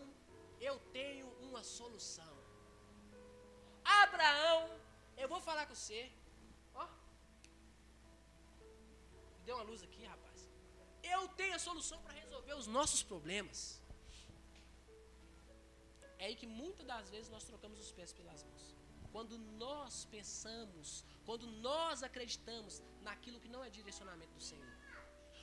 eu tenho uma solução. Abraão, eu vou falar com você. Ó. Deu uma luz aqui, rapaz. Eu tenho a solução para resolver os nossos problemas. É aí que muitas das vezes nós trocamos os pés pelas mãos. Quando nós pensamos, quando nós acreditamos naquilo que não é direcionamento do Senhor.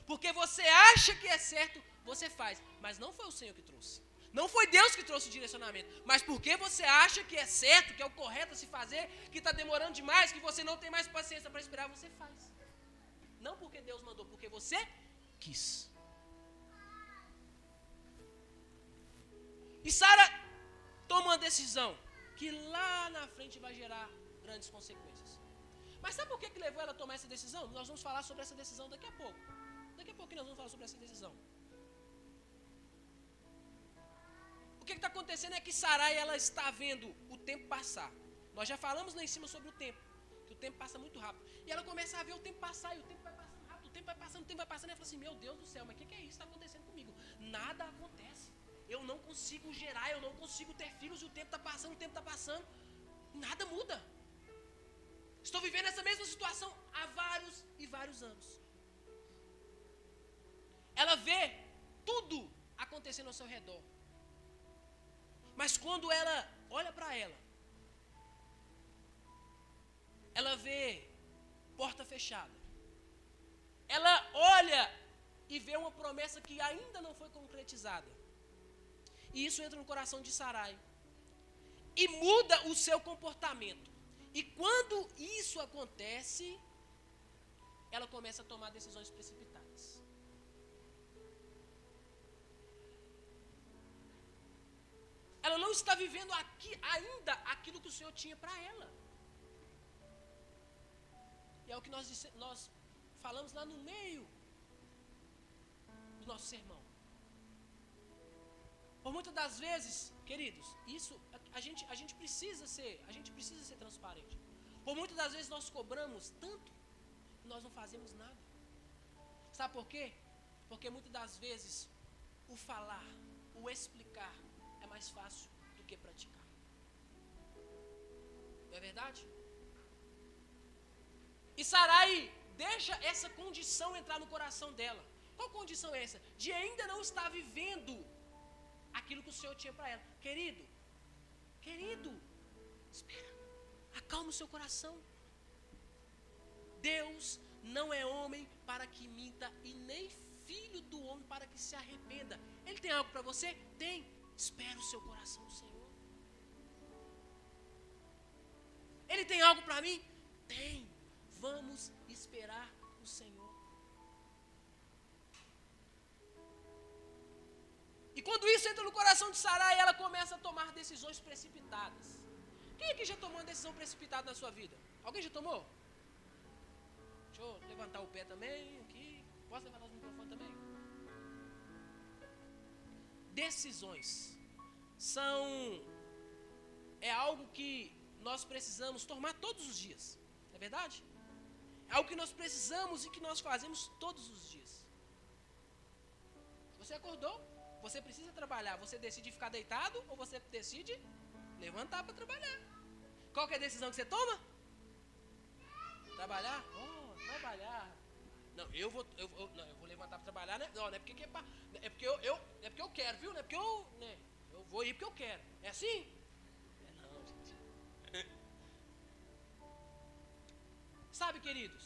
Porque você acha que é certo, você faz. Mas não foi o Senhor que trouxe. Não foi Deus que trouxe o direcionamento. Mas porque você acha que é certo, que é o correto a se fazer, que está demorando demais, que você não tem mais paciência para esperar, você faz. Não porque Deus mandou, porque você quis. E Sara toma uma decisão que lá na frente vai gerar grandes consequências. Mas sabe por que levou ela a tomar essa decisão? Nós vamos falar sobre essa decisão daqui a pouco. Daqui a pouco nós vamos falar sobre essa decisão. O que está acontecendo é que Sarai, ela está vendo o tempo passar. Nós já falamos lá em cima sobre o tempo, que o tempo passa muito rápido. E ela começa a ver o tempo passar, e o tempo vai passando rápido, o tempo vai passando, o tempo vai passando. E ela fala assim, meu Deus do céu, mas o que é isso que está acontecendo comigo? Nada acontece. Eu não consigo gerar, eu não consigo ter filhos, e o tempo está passando, o tempo está passando. Nada muda. Estou vivendo essa mesma situação há vários e vários anos. Ela vê tudo acontecendo ao seu redor. Mas quando ela olha para ela vê porta fechada. Ela olha e vê uma promessa que ainda não foi concretizada. E isso entra no coração de Sarai. E muda o seu comportamento. E quando isso acontece, ela começa a tomar decisões precipitadas. Ela não está vivendo ainda aquilo que o Senhor tinha para ela. E é o que nós falamos lá no meio do nosso sermão. Por muitas das vezes, queridos, isso a gente precisa ser transparente. Por muitas das vezes nós cobramos tanto que nós não fazemos nada. Sabe por quê? Porque muitas das vezes o falar, o explicar é mais fácil do que praticar. Não é verdade? E Sarai deixa essa condição entrar no coração dela. Qual condição é essa? De ainda não estar vivendo aquilo que o Senhor tinha para ela. Querido, espera, acalma o seu coração. Deus não é homem para que minta e nem filho do homem para que se arrependa. Ele tem algo para você? Tem. Espera o seu coração no Senhor. Ele tem algo para mim? Tem. Vamos esperar o Senhor. E quando isso entra no coração de Sarai, ela começa a tomar decisões precipitadas. Quem aqui já tomou uma decisão precipitada na sua vida? Alguém já tomou? Deixa eu levantar o pé também aqui. Posso levantar o microfone também? Decisões é algo que nós precisamos tomar todos os dias. Não é verdade? É algo que nós precisamos e que nós fazemos todos os dias. Você acordou, você precisa trabalhar. Você decide ficar deitado ou você decide levantar para trabalhar? Qual que é a decisão que você toma? Trabalhar? Trabalhar. Não, eu vou levantar para trabalhar, né? Não é porque é porque eu quero, viu? Não é porque eu vou ir porque eu quero. É assim? Não, gente. Sabe, queridos?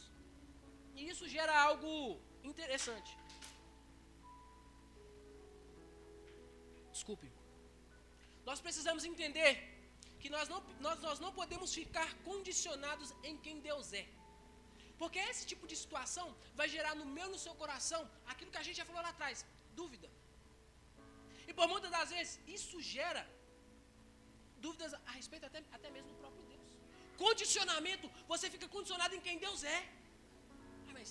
E isso gera algo interessante. Desculpe. Nós precisamos entender que nós não podemos ficar condicionados em quem Deus é. Porque esse tipo de situação vai gerar no meu e no seu coração aquilo que a gente já falou lá atrás, dúvida. E por muitas das vezes isso gera dúvidas a respeito até mesmo do próprio Deus. Condicionamento, você fica condicionado em quem Deus é. Mas,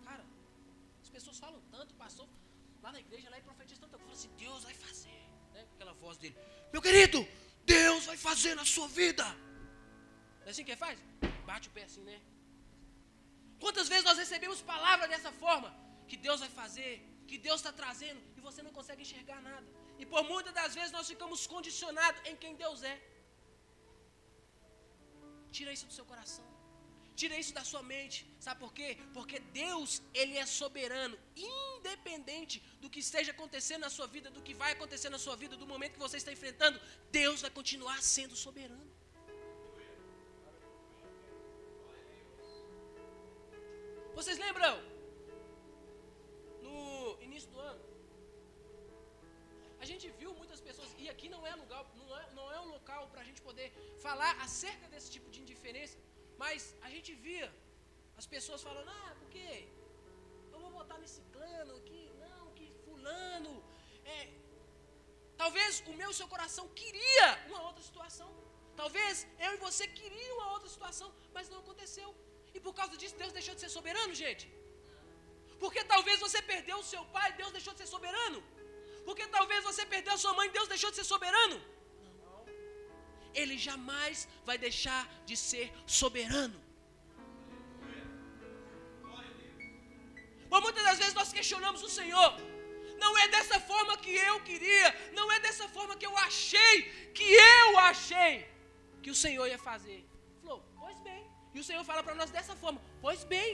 cara, as pessoas falam tanto, pastor, lá na igreja, lá e profetiza tanto, fala assim, Deus vai fazer, né? Aquela voz dele, meu querido, Deus vai fazer na sua vida. Não é assim que ele faz? Bate o pé assim, né? Quantas vezes nós recebemos palavra dessa forma, que Deus vai fazer, que Deus está trazendo, e você não consegue enxergar nada. E por muitas das vezes nós ficamos condicionados em quem Deus é. Tira isso do seu coração. Tira isso da sua mente. Sabe por quê? Porque Deus, Ele é soberano. Independente do que esteja acontecendo na sua vida, do que vai acontecer na sua vida, do momento que você está enfrentando, Deus vai continuar sendo soberano. Vocês lembram? No início do ano, a gente viu muitas pessoas, e aqui não é um local para a gente poder falar acerca desse tipo de indiferença, mas a gente via as pessoas falando, porque eu vou votar nesse clã aqui, não, que fulano Talvez o meu e o seu coração queria uma outra situação. Talvez eu e você queriam uma outra situação, mas não aconteceu. E por causa disso, Deus deixou de ser soberano, gente. Porque talvez você perdeu o seu pai, Deus deixou de ser soberano. Porque talvez você perdeu a sua mãe, Deus deixou de ser soberano. Não. Ele jamais vai deixar de ser soberano. Mas muitas das vezes nós questionamos o Senhor. Não é dessa forma que eu queria, não é dessa forma que eu achei que o Senhor ia fazer. Falou, pois bem. E o Senhor fala para nós dessa forma, pois bem,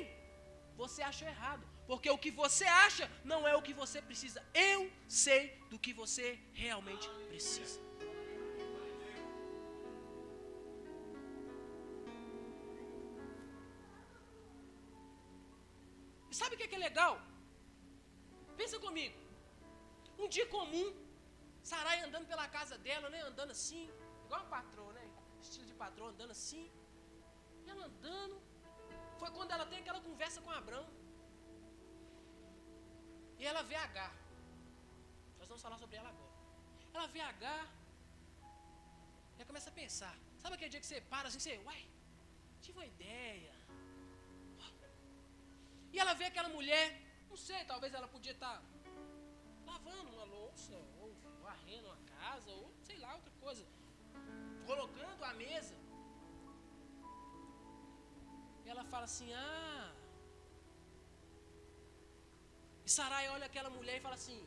você achou errado. Porque o que você acha não é o que você precisa. Eu sei do que você realmente precisa. E sabe o que é legal? Pensa comigo. Um dia comum, Sarai andando pela casa dela, né? Andando assim, igual uma patroa, né? Estilo de patroa, andando assim. E ela andando. Foi quando ela tem aquela conversa com Abrão. E ela vê Agar. Nós vamos falar sobre ela agora. Ela vê Agar. E ela começa a pensar. Sabe aquele dia que você para assim, você, uai, tive uma ideia. E ela vê aquela mulher, não sei, talvez ela podia estar lavando uma louça, ou varrendo uma casa, ou sei lá, outra coisa. Colocando a mesa. E ela fala assim, E Sarai olha aquela mulher e fala assim,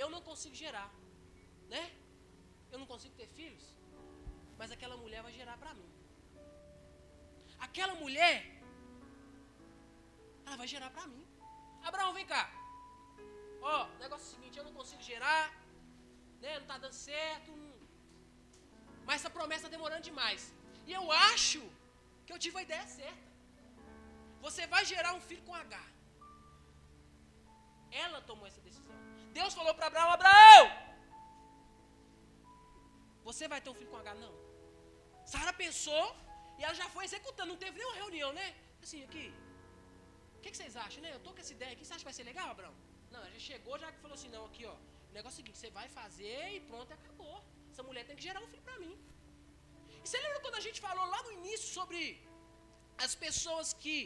eu não consigo gerar, né? Eu não consigo ter filhos, mas aquela mulher vai gerar para mim. Aquela mulher, ela vai gerar para mim. Abraão, vem cá. O negócio é o seguinte, eu não consigo gerar, né? Não está dando certo, mas essa promessa está demorando demais. E eu acho que eu tive a ideia certa. Você vai gerar um filho com Agar. Ela tomou essa decisão. Deus falou para Abraão, Abraão, você vai ter um filho com Agar? Não. Sara pensou e ela já foi executando, não teve nenhuma reunião, né? Assim, aqui, o que vocês acham, né? Eu estou com essa ideia aqui, você acha que vai ser legal, Abraão? Não, ela já chegou, já que falou assim, não, aqui, ó, o negócio é o seguinte, você vai fazer e pronto, acabou. Essa mulher tem que gerar um filho para mim. E você lembra quando a gente falou lá no início sobre as pessoas que,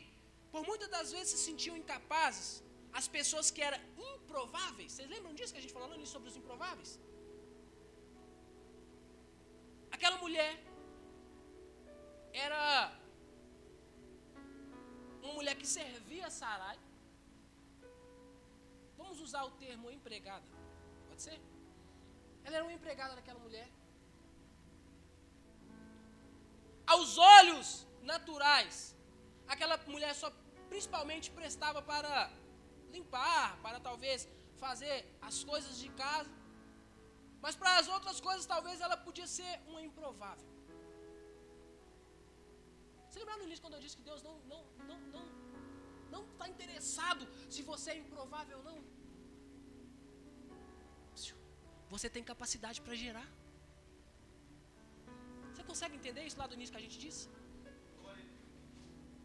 por muitas das vezes, se sentiam incapazes, as pessoas que eram improváveis? Vocês lembram disso que a gente falou no início sobre os improváveis? Aquela mulher era uma mulher que servia a Sarai. Vamos usar o termo empregada, pode ser? Ela era uma empregada daquela mulher. Aos olhos naturais, aquela mulher só principalmente prestava para limpar, para talvez fazer as coisas de casa. Mas para as outras coisas talvez ela podia ser uma improvável. Você lembra no início quando eu disse que Deus não está interessado se você é improvável ou não? Você tem capacidade para gerar. Você consegue entender isso lá do início que a gente disse?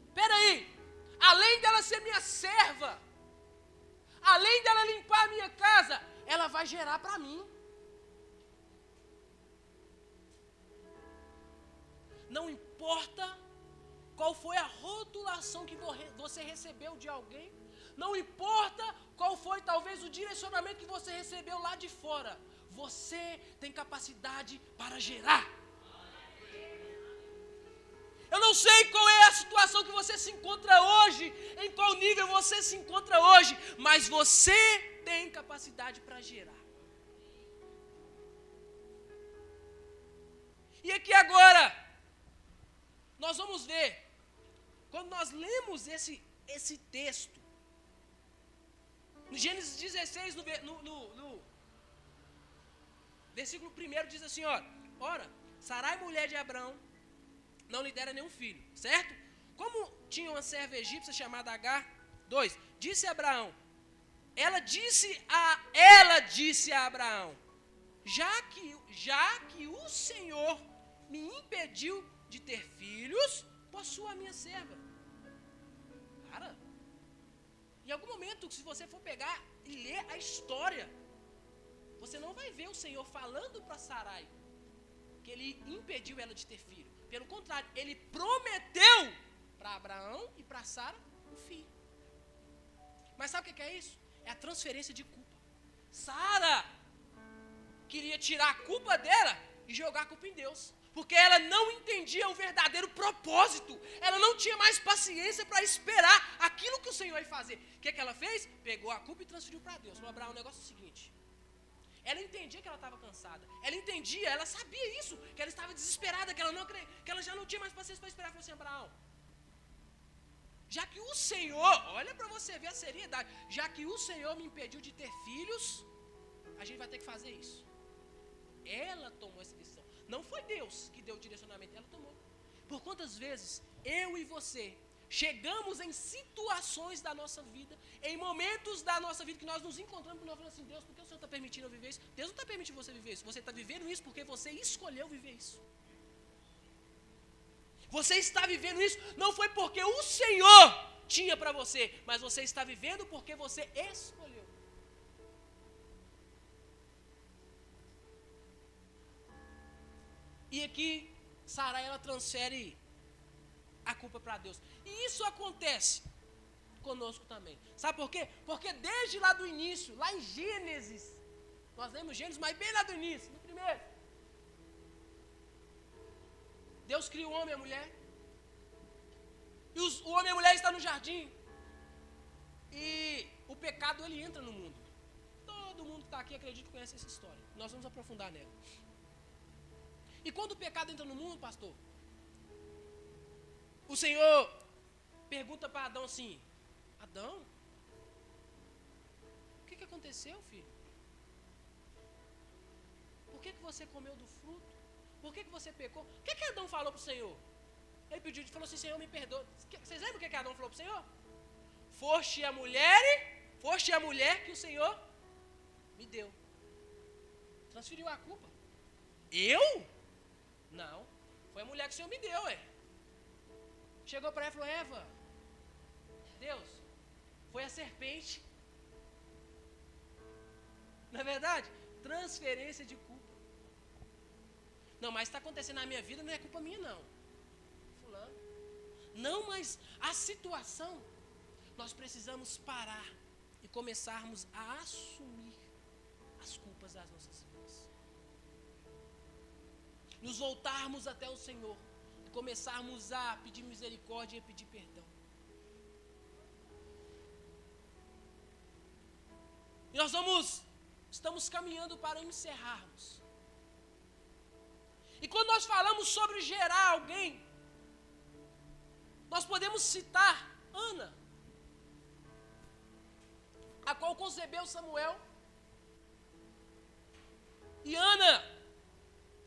Espera aí, além dela ser minha serva, além dela limpar a minha casa, ela vai gerar para mim. Não importa qual foi a rotulação que você recebeu de alguém, não importa qual foi talvez o direcionamento que você recebeu lá de fora, você tem capacidade para gerar. Eu não sei qual é a situação que você se encontra hoje, em qual nível você se encontra hoje, mas você tem capacidade para gerar. E aqui agora, nós vamos ver, quando nós lemos esse texto, no Gênesis 16, no versículo 1 diz assim, ora, Sarai, mulher de Abrão, não lhe dera nenhum filho, certo? Como tinha uma serva egípcia chamada Agar, 2, disse a Abraão, ela disse a Abraão, já que o Senhor me impediu de ter filhos, possua a minha serva. Cara, em algum momento, se você for pegar e ler a história, você não vai ver o Senhor falando para Sarai que ele impediu ela de ter filho. Pelo contrário, ele prometeu para Abraão e para Sara um filho. Mas sabe o que é isso? É a transferência de culpa. Sara queria tirar a culpa dela e jogar a culpa em Deus. Porque ela não entendia o verdadeiro propósito. Ela não tinha mais paciência para esperar aquilo que o Senhor ia fazer. O que ela fez? Pegou a culpa e transferiu para Deus. Falou, Abraão, o negócio é o seguinte. Ela entendia que ela estava cansada. Ela entendia, ela sabia isso. Que ela estava desesperada, que ela já não tinha mais paciência para esperar. Falou assim, Abraão, já que o Senhor, olha para você ver a seriedade, já que o Senhor me impediu de ter filhos, a gente vai ter que fazer isso. Ela tomou essa decisão. Não foi Deus que deu o direcionamento, ela tomou. Por quantas vezes eu e você chegamos em situações da nossa vida, em momentos da nossa vida que nós nos encontramos e nós falamos assim, Deus, por que o Senhor está permitindo eu viver isso? Deus não está permitindo você viver isso, você está vivendo isso porque você escolheu viver isso. Você está vivendo isso não foi porque o Senhor tinha para você, mas você está vivendo porque você escolheu. E aqui, Sarai, ela transfere a culpa para Deus. E isso acontece conosco também. Sabe por quê? Porque desde lá do início, lá em Gênesis, nós lemos Gênesis, mas bem lá do início, no primeiro. Deus cria o homem e a mulher. E o homem e a mulher estão no jardim. E o pecado, ele entra no mundo. Todo mundo que está aqui, acredito, conhece essa história. Nós vamos aprofundar nela. E quando o pecado entra no mundo, pastor, o Senhor pergunta para Adão assim, Adão, o que aconteceu, filho? Por que você comeu do fruto? Por que você pecou? O que Adão falou para o Senhor? Ele pediu, falou assim, Senhor, me perdoa. Vocês lembram o que Adão falou para o Senhor? Foste a mulher que o Senhor me deu. Transferiu a culpa. Eu? Não. Foi a mulher que o Senhor me deu, Chegou para ela e falou, Eva, Deus, foi a serpente. Não é verdade? Transferência de culpa. Não, mas está acontecendo na minha vida, não é culpa minha, não. Fulano. Não, mas a situação, nós precisamos parar e começarmos a assumir as culpas das nossas vidas. Nos voltarmos até o Senhor e começarmos a pedir misericórdia e pedir perdão. E nós estamos caminhando para encerrarmos. E quando nós falamos sobre gerar alguém, nós podemos citar Ana, a qual concebeu Samuel. E Ana,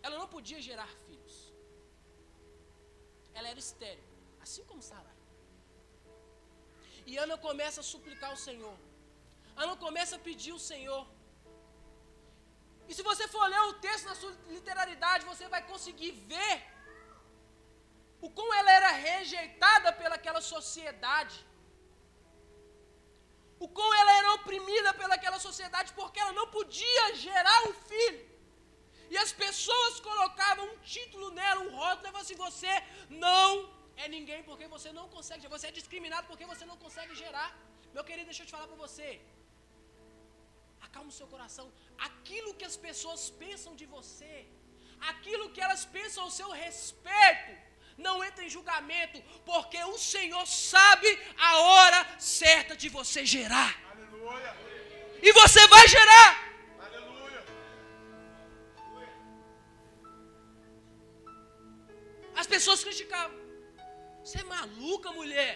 ela não podia gerar filhos. Ela era estéril, assim como Sarai. E Ana começa a suplicar ao Senhor. Ana começa a pedir ao Senhor. E se você for ler o texto na sua literalidade, você vai conseguir ver o quão ela era rejeitada pelaquela sociedade. O quão ela era oprimida pelaquela sociedade, porque ela não podia gerar um filho. E as pessoas colocavam um título nela, um rótulo, e falavam assim, você não é ninguém porque você não consegue, você é discriminado porque você não consegue gerar. Meu querido, deixa eu te falar para você. Acalma o seu coração. Aquilo que as pessoas pensam de você, aquilo que elas pensam ao seu respeito, não entra em julgamento, porque o Senhor sabe a hora certa de você gerar. Aleluia. E você vai gerar. Aleluia. As pessoas criticavam. Você é maluca, mulher?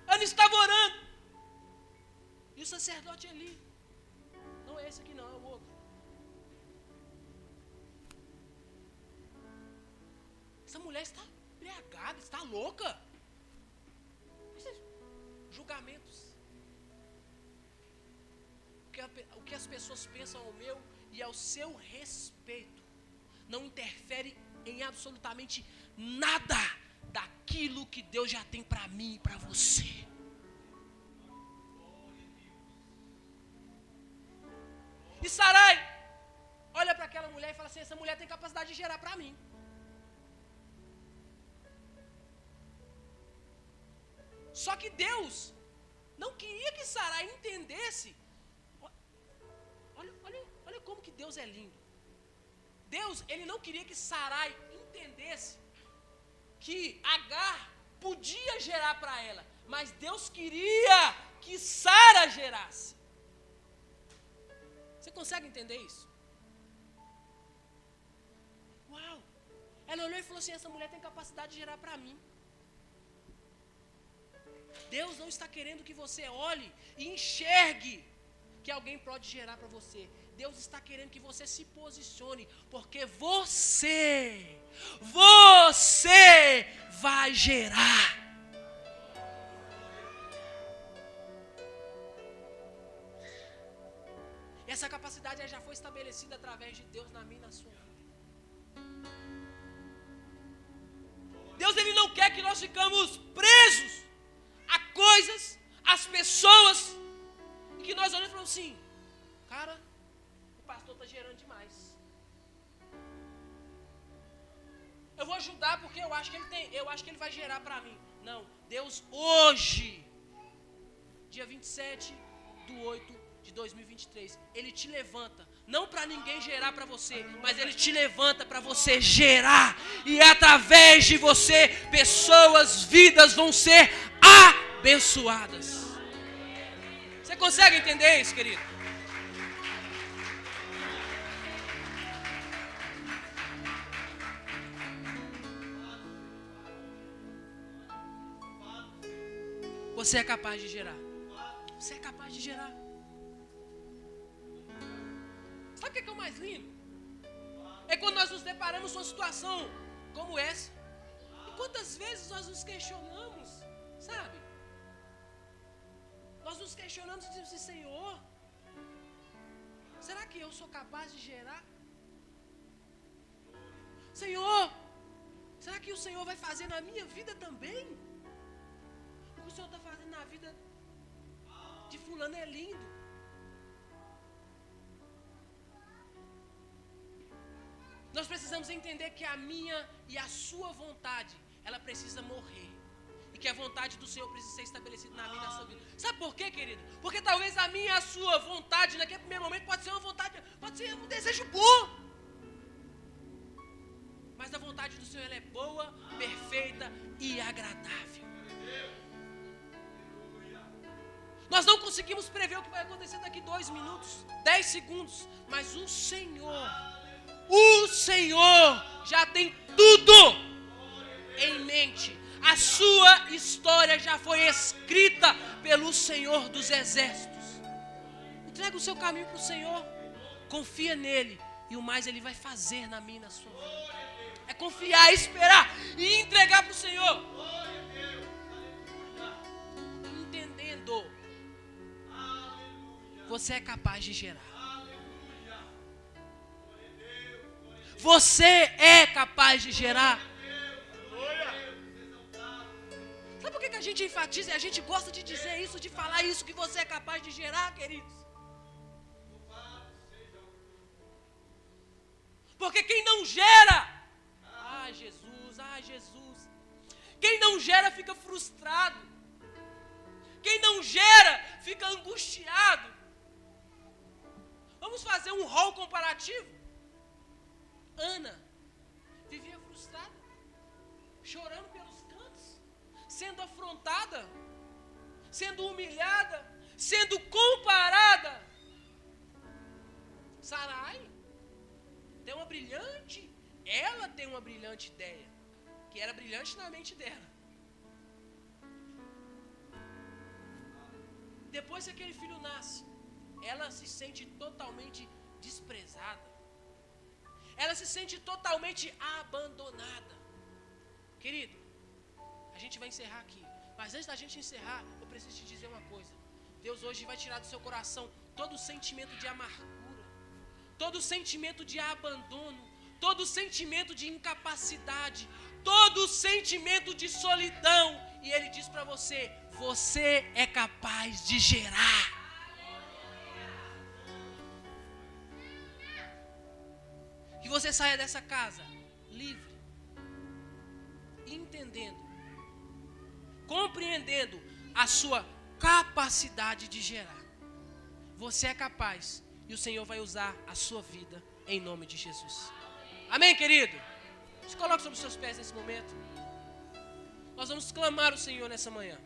Ana estava orando. E o sacerdote ali, não é esse aqui não, é o outro. Essa mulher está embriagada, está louca. Julgamentos. O que as pessoas pensam ao meu e ao seu respeito não interfere em absolutamente nada daquilo que Deus já tem para mim e para você. para mim. Só que Deus não queria que Sarai entendesse. Olha como que Deus é lindo. Deus, ele não queria que Sarai entendesse que Agar podia gerar para ela, mas Deus queria que Sara gerasse. Você consegue entender isso? Uau! Ela olhou e falou assim: essa mulher tem capacidade de gerar para mim. Deus não está querendo que você olhe e enxergue que alguém pode gerar para você. Deus está querendo que você se posicione, porque você vai gerar. Essa capacidade já foi estabelecida através de Deus na minha e na sua vida. Deus, ele não quer que nós ficamos presos a coisas, as pessoas, e que nós olhamos e falamos assim: cara, o pastor está gerando demais. Eu vou ajudar porque eu acho que ele vai gerar para mim. Não, Deus hoje, dia 27/8/2023, ele te levanta, não para ninguém gerar para você, mas ele te levanta para você gerar, e através de você, pessoas, vidas vão ser abençoadas. Você consegue entender isso, querido? Você é capaz de gerar. Você é capaz de gerar. Sabe o que é o mais lindo? É quando nós nos deparamos com uma situação como essa. E quantas vezes nós nos questionamos, sabe? Nós nos questionamos e dizemos assim: Senhor, será que eu sou capaz de gerar? Senhor, será que o Senhor vai fazer na minha vida também? O que o Senhor está fazendo na vida de fulano é lindo. Nós precisamos entender que a minha e a sua vontade, ela precisa morrer. E que a vontade do Senhor precisa ser estabelecida na minha e na sua vida. Sabe por quê, querido? Porque talvez a minha e a sua vontade, naquele primeiro momento, pode ser uma vontade, pode ser um desejo bom. Mas a vontade do Senhor, ela é boa, perfeita e agradável. Nós não conseguimos prever o que vai acontecer daqui 2 minutos, 10 segundos. Mas o Senhor já tem tudo em mente. A sua história já foi escrita pelo Senhor dos Exércitos. Entrega o seu caminho para o Senhor. Confia nele. E o mais ele vai fazer na minha e na sua vida. É confiar, esperar e entregar para o Senhor. Entendendo. Você é capaz de gerar. Você é capaz de gerar. Sabe por que a gente enfatiza e a gente gosta de dizer isso, de falar isso, que você é capaz de gerar, queridos? Porque quem não gera, Jesus, quem não gera fica frustrado. Quem não gera fica angustiado. Vamos fazer um rol comparativo. Ana vivia frustrada, chorando pelos cantos, sendo afrontada, sendo humilhada, sendo comparada. Sarai tem uma brilhante, ela tem uma brilhante ideia, que era brilhante na mente dela. Depois que aquele filho nasce, ela se sente totalmente desprezada. Ela se sente totalmente abandonada. Querido, a gente vai encerrar aqui. Mas antes da gente encerrar, eu preciso te dizer uma coisa. Deus hoje vai tirar do seu coração todo sentimento de amargura, todo sentimento de abandono, todo sentimento de incapacidade, todo sentimento de solidão. E Ele diz para você: você é capaz de gerar. Que você saia dessa casa livre, entendendo, compreendendo a sua capacidade de gerar. Você é capaz e o Senhor vai usar a sua vida em nome de Jesus. Amém, querido? Se coloque sobre os seus pés nesse momento. Nós vamos clamar o Senhor nessa manhã.